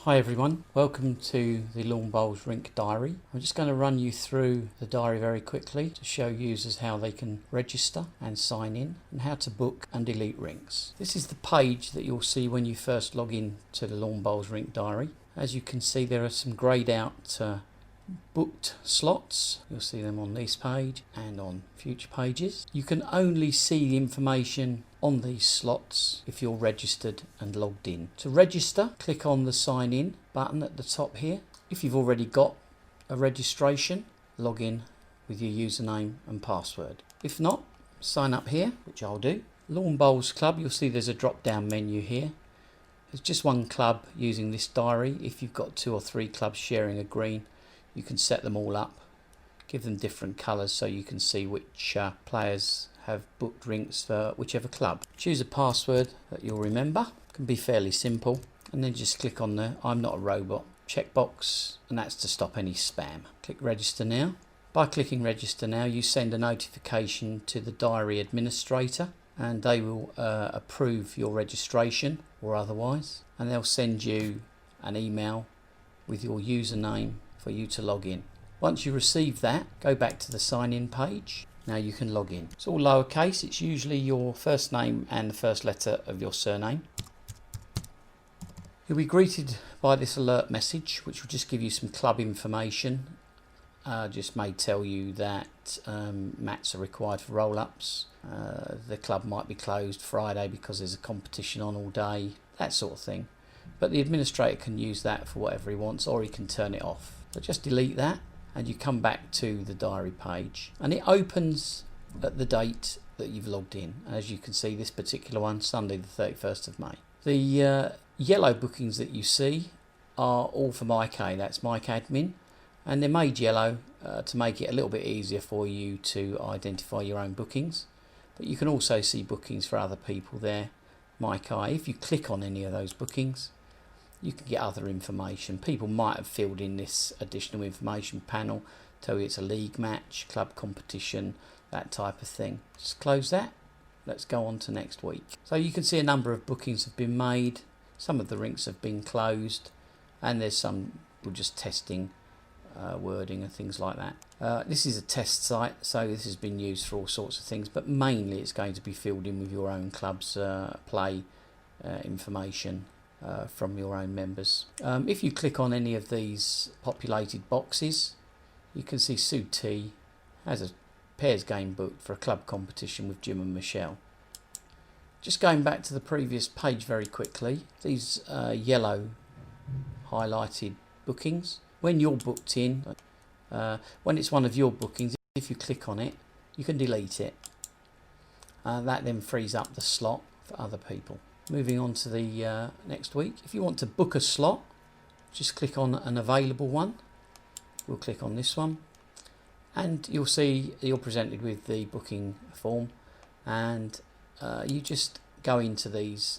Hi everyone, welcome to the Lawn Bowls Rink Diary. I'm just going to run you through the diary very quickly to show users how they can register and sign in and how to book and delete rinks. This is the page that you'll see when you first log in to the Lawn Bowls Rink Diary. As you can see, there are some greyed out booked slots. You'll see them on this page and on future pages. You can only see the information on these slots if you're registered and logged in. To register, click on the sign in button at the top here. If you've already got a registration, log in with your username and password. If not, sign up here, which I'll do. Lawn Bowls Club, you'll see there's a drop down menu here. There's just one club using this diary. If you've got 2 or 3 clubs sharing a green, you can set them all up, give them different colours so you can see which players have booked rinks for whichever club. Choose a password that you'll remember. It can be fairly simple, and then just click on the I'm not a robot checkbox, and that's to stop any spam. Click register now. By clicking register now, you send a notification to the diary administrator and they will approve your registration or otherwise, and they'll send you an email with your username for you to log in. Once you receive that, go back to the sign in page. Now you can log in. It's all lowercase. It's usually your first name and the first letter of your surname. You'll be greeted by this alert message, which will just give you some club information. Just may tell you that mats are required for roll-ups. The club might be closed Friday because there's a competition on all day, that sort of thing. But the administrator can use that for whatever he wants, or he can turn it off. So just delete that and you come back to the diary page, and it opens at the date that you've logged in. As you can see, this particular one, Sunday the 31st of May. The yellow bookings that you see are all for MyK, that's MyK Admin, and they're made yellow to make it a little bit easier for you to identify your own bookings. But you can also see bookings for other people there, MyK. If you click on any of those bookings, you can get other information. People might have filled in this additional information panel, tell you it's a league match, club competition, that type of thing. Just close that. Let's go on to next week. So you can see a number of bookings have been made. Some of the rinks have been closed, and there's some we're just testing wording and things like that. This is a test site, so this has been used for all sorts of things, but mainly it's going to be filled in with your own club's play information from your own members. If you click on any of these populated boxes, you can see Sue T has a pairs game booked for a club competition with Jim and Michelle. Just going back to the previous page very quickly, these yellow highlighted bookings, when you're booked in, when it's one of your bookings, if you click on it, you can delete it. That then frees up the slot for other people. Moving on to the next week, if you want to book a slot, just click on an available one. We'll click on this one, and you'll see you're presented with the booking form, and you just go into these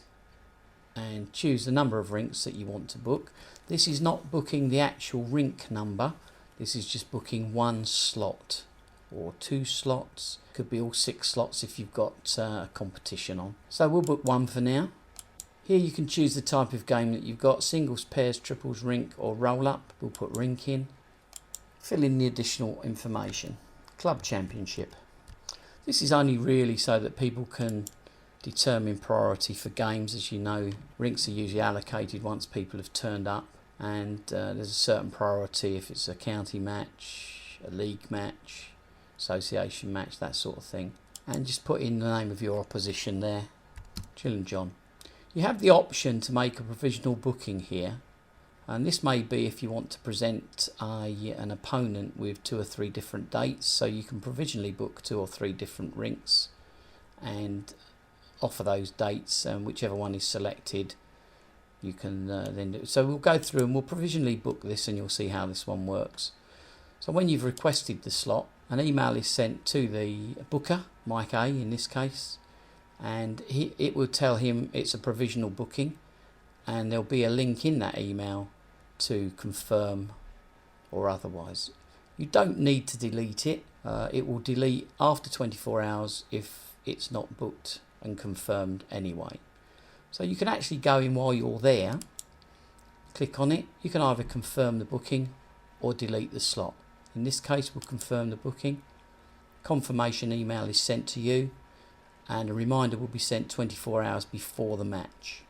and choose the number of rinks that you want to book. This is not booking the actual rink number, this is just booking one slot or 2 slots. Could be all 6 slots if you've got a competition on. So we'll book one for now. Here you can choose the type of game that you've got: singles, pairs, triples, rink or roll up. We'll put rink in. Fill in the additional information. Club championship. This is only really so that people can determine priority for games. As you know, rinks are usually allocated once people have turned up, and there's a certain priority if it's a county match, a league match, association match, that sort of thing. And just put in the name of your opposition there, Jill and John. You have the option to make a provisional booking here, and this may be if you want to present an opponent with 2 or 3 different dates, so you can provisionally book 2 or 3 different rinks and offer those dates, and whichever one is selected you can then do. So we'll go through and we'll provisionally book this, and you'll see how this one works. So when you've requested the slot, an email is sent to the booker, Mike A in this case, and it will tell him it's a provisional booking, and there'll be a link in that email to confirm or otherwise. You don't need to delete it. It will delete after 24 hours if it's not booked and confirmed anyway. So you can actually go in while you're there click on it, you can either confirm the booking or delete the slot. In this case, we'll confirm the booking. Confirmation email is sent to you, and a reminder will be sent 24 hours before the match.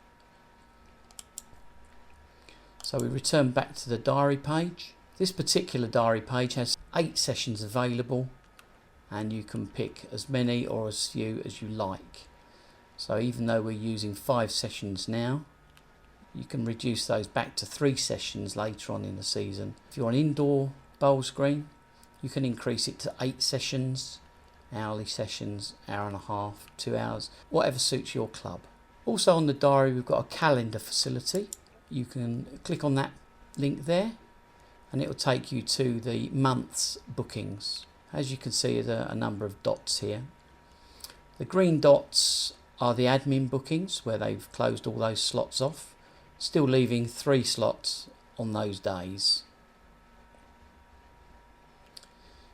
So we return back to the diary page. This particular diary page has 8 sessions available, and you can pick as many or as few as you like. So even though we're using 5 sessions now, you can reduce those back to 3 sessions later on in the season. If you're on indoor bowl screen, you can increase it to 8 sessions, hourly sessions, hour and a half, 2 hours, whatever suits your club. Also on the diary, we've got a calendar facility. You can click on that link there and it will take you to the month's bookings. As you can see, there are a number of dots here. The green dots are the admin bookings, where they've closed all those slots off, still leaving 3 slots on those days.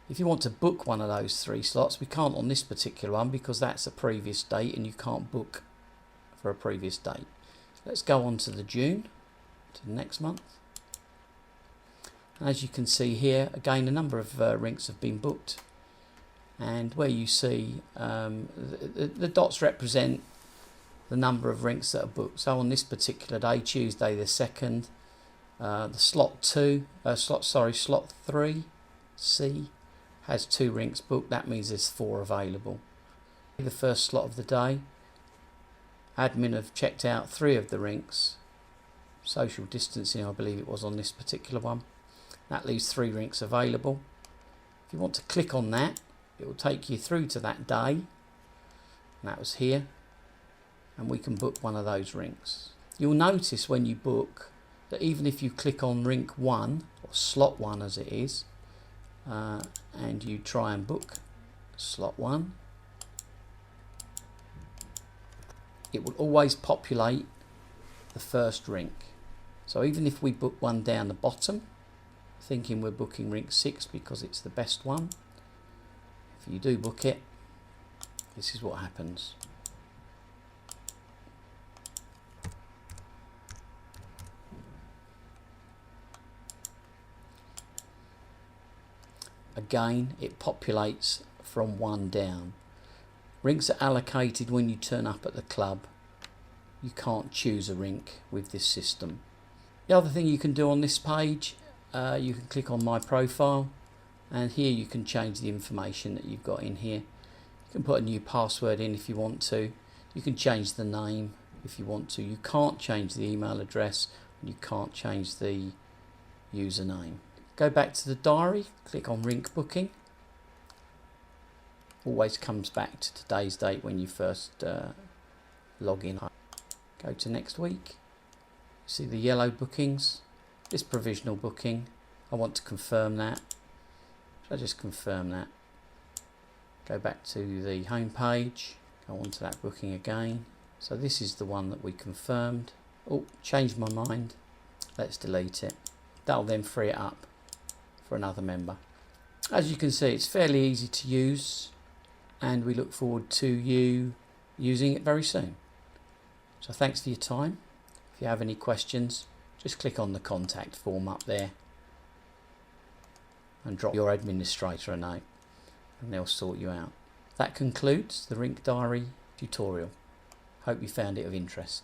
If you want to book one of those 3 slots, we can't on this particular one because that's a previous date and you can't book for a previous date. Let's go on to the June, to the next month. And as you can see here, again, a number of rinks have been booked. And where you see the dots represent the number of rinks that are booked. So on this particular day, Tuesday the 2nd, the slot 3C has 2 rinks booked. That means there's 4 available. The first slot of the day, admin have checked out 3 of the rinks. Social distancing, I believe it was on this particular one. That leaves 3 rinks available. If you want to click on that, it will take you through to that day. And that was here. And we can book one of those rinks. You'll notice when you book that even if you click on rink 1, or slot 1 as it is, and you try and book slot 1, it will always populate the first rink. So even if we book one down the bottom, thinking we're booking rink 6 because it's the best one, if you do book it, this is what happens. Again, it populates from 1 down. Rinks are allocated when you turn up at the club. You can't choose a rink with this system. The other thing you can do on this page, you can click on my profile, and here you can change the information that you've got in here. You can put a new password in if you want to. You can change the name if you want to. You can't change the email address, and you can't change the username. Go back to the diary, click on rink booking. Always comes back to today's date when you first log in. Go to next week. See the yellow bookings. This provisional booking, I want to confirm that. So I just confirm that. Go back to the home page, go on to that booking again. So this is the one that we confirmed. Oh, changed my mind. Let's delete it. That'll then free it up for another member. As you can see, it's fairly easy to use, and we look forward to you using it very soon. So thanks for your time. If you have any questions, just click on the contact form up there and drop your administrator a note and they'll sort you out. That concludes the Rink Diary tutorial. Hope you found it of interest.